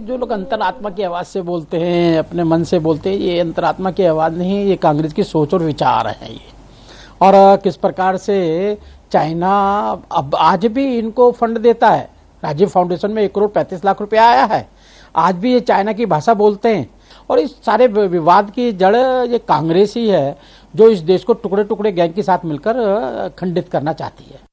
जो लोग अंतरात्मा की आवाज से बोलते हैं, अपने मन से बोलते हैं, ये अंतरात्मा की आवाज नहीं है, ये कांग्रेस की सोच और विचार है ये। और किस प्रकार से चाइना अब आज भी इनको फंड देता है। राजीव फाउंडेशन में 1,35,00,000 रुपया आया है। आज भी ये चाइना की भाषा बोलते हैं। और इस सारे विवाद की जड़ ये कांग्रेस ही है, जो इस देश को टुकड़े टुकड़े गैंग के साथ मिलकर खंडित करना चाहती है।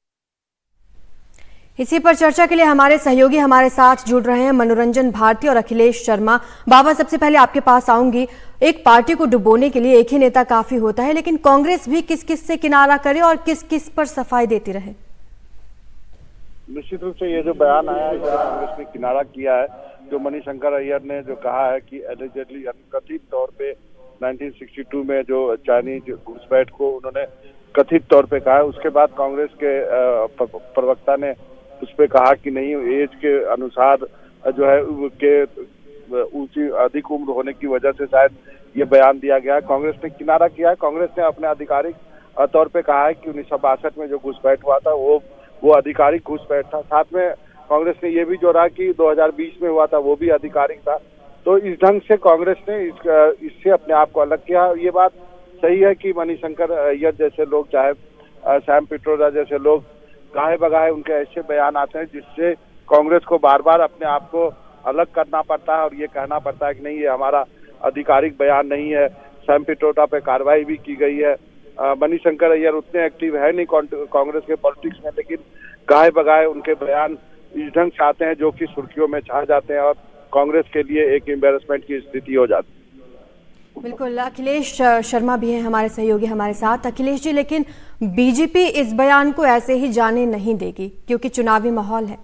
इसी पर चर्चा के लिए हमारे सहयोगी हमारे साथ जुड़ रहे हैं, मनोरंजन भारती और अखिलेश शर्मा। बाबा, सबसे पहले आपके पास आऊंगी। एक पार्टी को डुबोने के लिए एक ही नेता काफी होता है, लेकिन कांग्रेस भी किस किस से किनारा करे और किस किस पर सफाई देती रहे? निश्चित रूप से ये जो बयान आया है, कांग्रेस ने किनारा किया है। जो मणिशंकर अय्यर ने जो कहा है कि एलिजेडली कथित तौर पे 1962 में जो चाइनीज घुसपैठ को उन्होंने कथित तौर पे कहा है, उसके बाद कांग्रेस के प्रवक्ता ने उस पर कहा कि नहीं, एज के अनुसार जो है के ऊंची अधिक उम्र होने की वजह से शायद ये बयान दिया गया है। कांग्रेस ने किनारा किया है। कांग्रेस ने अपने आधिकारिक तौर पे कहा है कि 1962 में जो घुसपैठ हुआ था वो आधिकारिक घुसपैठ था। साथ में कांग्रेस ने ये भी जोड़ा कि 2020 में हुआ था वो भी आधिकारिक था। तो इस ढंग से कांग्रेस ने इससे अपने आप को अलग किया। ये बात सही है कि मणिशंकर अय्यर जैसे लोग, चाहे सैम पिट्रोदा जैसे लोग, गाहे बगाहे उनके ऐसे बयान आते हैं जिससे कांग्रेस को बार बार अपने आप को अलग करना पड़ता है और ये कहना पड़ता है कि नहीं, ये हमारा आधिकारिक बयान नहीं है। सैम पिट्रोदा पे कार्रवाई भी की गई है। मणिशंकर अय्यर उतने एक्टिव है नहीं कांग्रेस के पॉलिटिक्स में, लेकिन गाहे बगाहे उनके बयान इस ढंग से आते हैं जो कि सुर्खियों में छा जाते हैं और कांग्रेस के लिए एक एम्बेरसमेंट की स्थिति हो जाती है। बिल्कुल। अखिलेश शर्मा भी हैं हमारे सहयोगी हमारे साथ। अखिलेश जी, लेकिन बीजेपी इस बयान को ऐसे ही जाने नहीं देगी क्योंकि चुनावी माहौल है।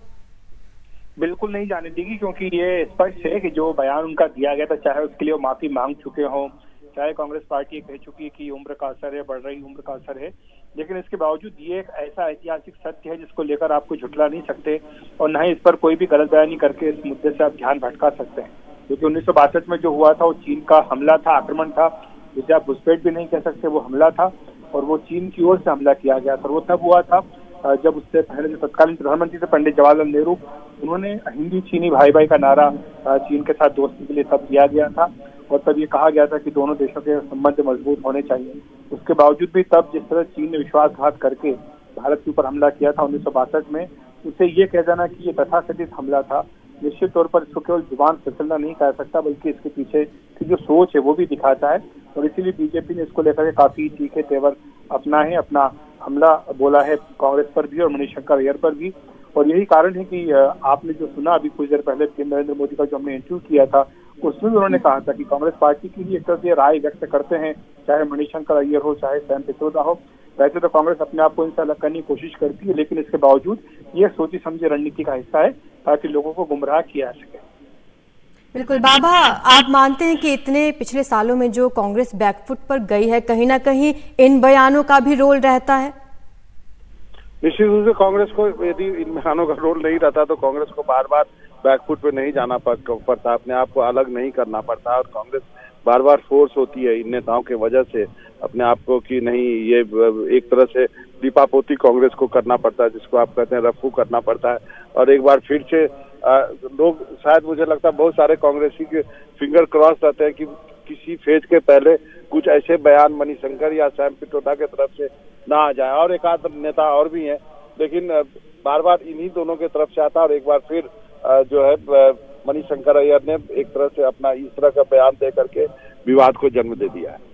बिल्कुल नहीं जाने देगी, क्योंकि ये स्पष्ट है कि जो बयान उनका दिया गया था, चाहे उसके लिए वो माफी मांग चुके हों, चाहे कांग्रेस पार्टी कह चुकी है कि उम्र का असर है, बढ़ रही उम्र का असर है, लेकिन इसके बावजूद ये एक ऐसा ऐतिहासिक सत्य है जिसको लेकर आपको झुठला नहीं सकते और न ही इस पर कोई भी गलत बयानी करके इस मुद्दे से आप ध्यान भटका सकते हैं। क्योंकि 1962 में जो हुआ था वो चीन का हमला था, आक्रमण था, जिसे आप घुसपैठ भी नहीं कह सकते, वो हमला था और वो चीन की ओर से हमला किया गया था। वो तब हुआ था जब उससे पहले जो तत्कालीन प्रधानमंत्री थे पंडित जवाहरलाल नेहरू, उन्होंने हिंदी चीनी भाई भाई का नारा चीन के साथ दोस्ती के लिए तब दिया गया था और तब ये कहा गया था कि दोनों देशों के संबंध मजबूत होने चाहिए। उसके बावजूद भी तब जिस तरह चीन ने विश्वासघात करके भारत के ऊपर हमला किया था 1962 में, उसे ये कह जाना कि ये तथाकथित हमला था, निश्चित तौर पर इसको केवल जुबान से चलना नहीं कह सकता, बल्कि इसके पीछे की जो सोच है वो भी दिखाता है। और इसीलिए बीजेपी ने इसको लेकर के काफी तीखे तेवर अपनाए, अपना हमला बोला है कांग्रेस पर भी और मणिशंकर अय्यर पर भी। और यही कारण है कि आपने जो सुना अभी कुछ देर पहले नरेंद्र मोदी का जो हमने इंटरव्यू किया था, उसमें भी उन्होंने कहा था कि कांग्रेस पार्टी की ही एक तरह से राय व्यक्त करते हैं, चाहे मणिशंकर अय्यर हो चाहे सैम पित्रोदा हो। वैसे तो कांग्रेस अपने आप को इनसे अलग करने की कोशिश करती है, लेकिन इसके बावजूद ये सोची समझी रणनीति का हिस्सा है ताकि लोगों को गुमराह किया जा सके। बिल्कुल। बाबा, आप मानते हैं कि इतने पिछले सालों में जो कांग्रेस बैकफुट पर गई है, कहीं ना कहीं इन बयानों का भी रोल रहता है? निश्चित रूप से कांग्रेस को यदि इन बयानों का रोल नहीं रहता तो कांग्रेस को बार बार बैकफुट पे नहीं जाना पड़ता, अपने आप को अलग नहीं करना पड़ता और कांग्रेस बार बार फोर्स होती है इन नेताओं के वजह से अपने आप को कि नहीं, ये एक तरह से दीपापोती कांग्रेस को करना पड़ता है, जिसको आप कहते हैं रफू करना पड़ता है। और एक बार फिर से लोग, शायद मुझे लगता है बहुत सारे कांग्रेसी के फिंगर क्रॉस रहते हैं कि किसी फेज के पहले कुछ ऐसे बयान मणिशंकर या सैम पिट्रोदा के तरफ से ना आ जाए। और एक आध नेता और भी हैं, लेकिन बार बार इन्हीं दोनों के तरफ से आता है और एक बार फिर जो है मणिशंकर अय्यर ने एक तरह से अपना इस तरह का बयान दे करके विवाद को जन्म दे दिया है।